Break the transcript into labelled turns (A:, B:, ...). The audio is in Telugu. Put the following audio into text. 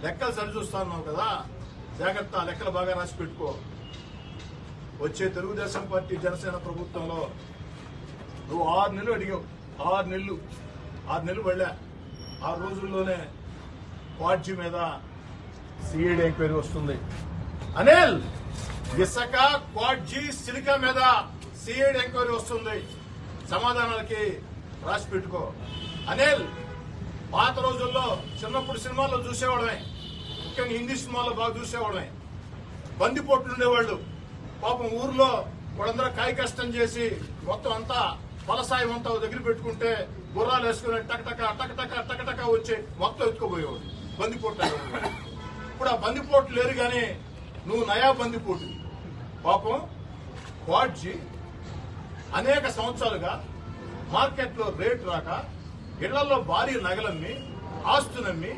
A: లెక్కలు సరిచూస్తున్నావు కదా, జాగ్రత్త, లెక్కలు బాగా రాసి పెట్టుకో. వచ్చే తెలుగుదేశం పార్టీ జనసేన ప్రభుత్వంలో నువ్వు 6 నెలలు అడిగావు, 6 నెలలు వెళ్ళా. 6 రోజుల్లోనే క్వాడ్జీ మీద సిఐడి ఎంక్వైరీ వస్తుంది. అనిల్, ఇసుక, క్వాడ్జీ, సిలికా మీద సిఐడి ఎంక్వైరీ వస్తుంది. సమాధానాలకి రాసి పెట్టుకో. అనిల్, పాత రోజుల్లో చిన్నప్పుడు సినిమాల్లో చూసేవాడమే, ముఖ్యంగా హిందీ సినిమాల్లో బాగా చూసేవాడమే. బందిపోట్లు ఉండేవాళ్ళు. పాపం ఊర్లో వాళ్ళందరూ కాయ కష్టం చేసి మొత్తం అంతా ఫలసాయం అంతా దగ్గర పెట్టుకుంటే గుర్రాలు వేసుకుని టకటక వచ్చి మొత్తం ఎత్తుకుపోయేవాడు. బందిపోట్లు అనేవాడు. ఇప్పుడు ఆ బందిపోట్లు లేరు కానీ నువ్వు నయా బందిపోటు. పాపం క్వాడ్జీ అనేక సంవత్సరాలుగా మార్కెట్లో రేటు రాక ఇళ్లలో భారీ నగలమ్మి, ఆస్తులమ్మి